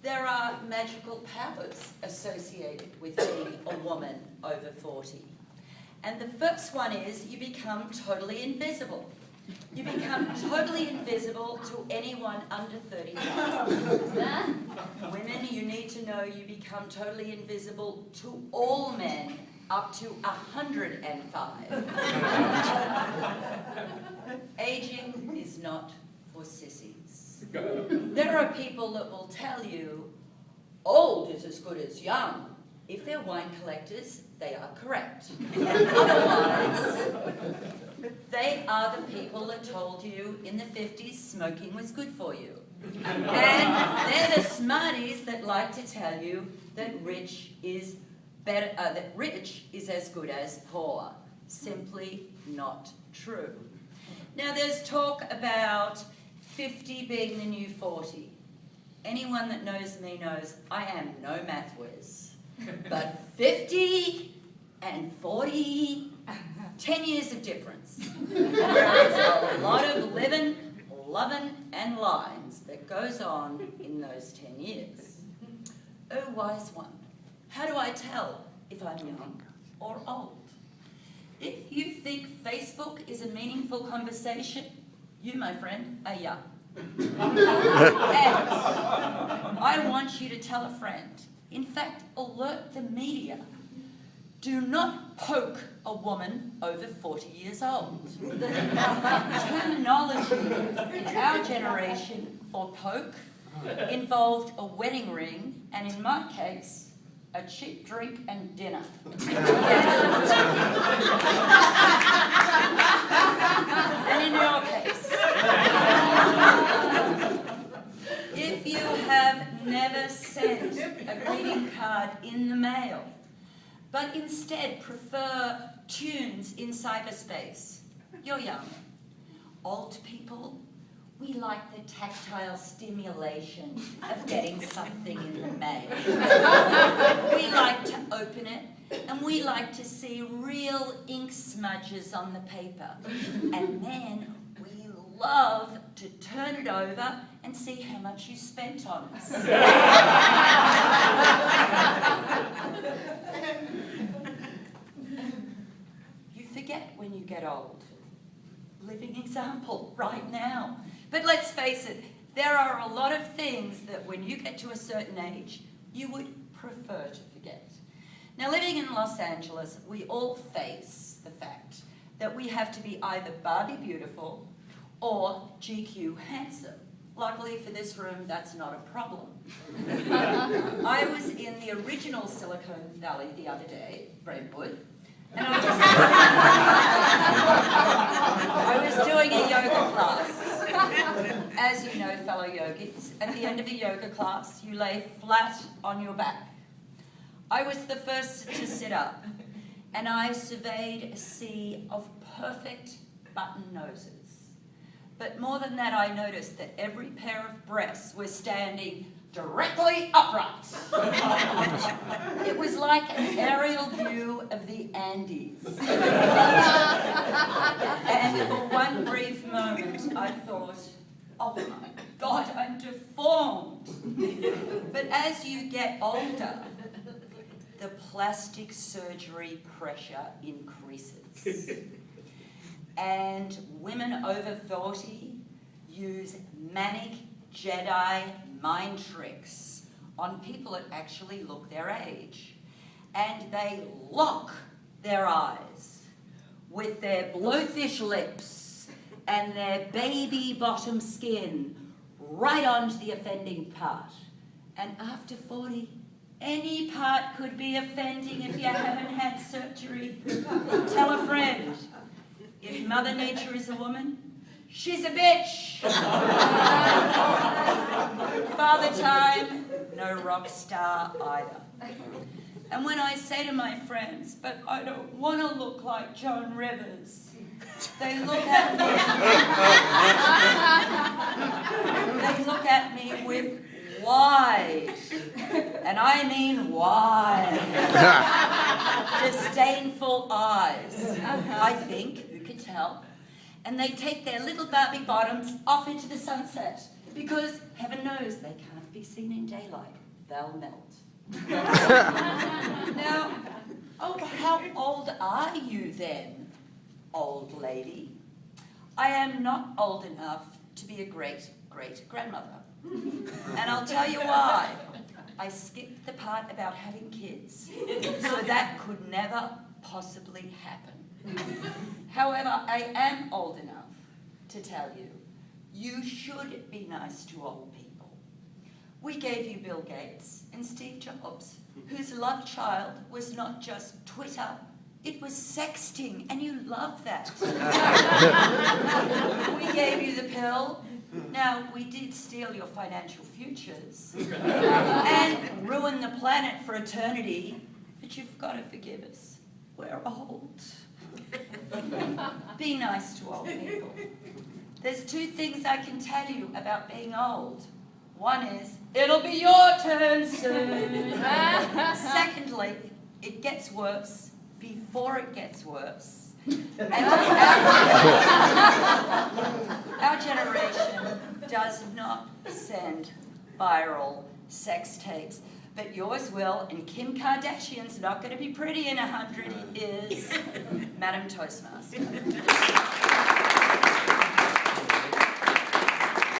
There are magical powers associated with being a woman over 40. And the first one is you become totally invisible. You become totally invisible to anyone under 35. Women, you need to know you become totally invisible to all men up to 105. Aging is not for sissies. There are people that will tell you old is as good as young. If they're wine collectors, they are correct. Otherwise, they are the people that told you in the 50s smoking was good for you. And they're the smarties that like to tell you that rich is better, that rich is as good as poor. Simply not true. Now there's talk about 50 being the new 40. Anyone that knows me knows I am no math whiz. But 50 and 40, 10 years of difference. There's a lot of living, loving and lines that goes on in those 10 years. Oh, wise one, how do I tell if I'm young or old? If you think Facebook is a meaningful conversation, you, my friend, are young. And I want you to tell a friend, in fact, alert the media. Do not poke a woman over 40 years old. Terminology in our generation for poke involved a wedding ring, and in my case, a cheap drink and dinner. And in your case, if you have never sent a greeting card in the mail, but instead prefer tunes in cyberspace, you're young. Old people, we like the tactile stimulation of getting something in the mail. We like to open it, and we like to see real ink smudges on the paper. And then we love to turn it over and see how much you spent on us. You forget when you get old. Living example right now. But let's face it, there are a lot of things that when you get to a certain age, you would prefer to forget. Now, living in Los Angeles, we all face the fact that we have to be either Barbie beautiful or GQ handsome. Luckily for this room, that's not a problem. I was in the original Silicon Valley the other day, Brentwood, and I was doing a yoga class. As you know, fellow yogis, at the end of a yoga class, you lay flat on your back. I was the first to sit up, and I surveyed a sea of perfect button noses. But more than that, I noticed that every pair of breasts was standing directly upright. It was like an aerial view of the Andes. And for one brief moment, I thought, oh my God, I'm deformed. But as you get older, the plastic surgery pressure increases. And women over 40 use manic Jedi mind tricks on people that actually look their age. And they lock their eyes with their blowfish lips and their baby bottom skin right onto the offending part. And after 40, any part could be offending if you haven't had surgery. Tell a friend, if Mother Nature is a woman, she's a bitch. Father Time, no rock star either. And when I say to my friends, but I don't want to look like Joan Rivers, they look at me with wide, and I mean wide, disdainful eyes. I think, who can tell? And they take their little Barbie bottoms off into the sunset Because heaven knows they can't be seen in daylight. They'll melt. Now, how old are you then, old lady? I am not old enough to be a great-great-grandmother. And I'll tell you why. I skipped the part about having kids, so that could never possibly happen. However, I am old enough to tell you, you should be nice to old people. We gave you Bill Gates and Steve Jobs, whose love child was not just Twitter, it was sexting, and you love that. We gave you the pill. Now, we did steal your financial futures and ruin the planet for eternity, but you've got to forgive us. We're old. Be nice to old people. There's two things I can tell you about being old. One is, it'll be your turn soon. Secondly, it gets worse before it gets worse. And our generation does not send viral sex tapes, but yours will, and Kim Kardashian's not going to be pretty in 100 years. Madam Toastmaster.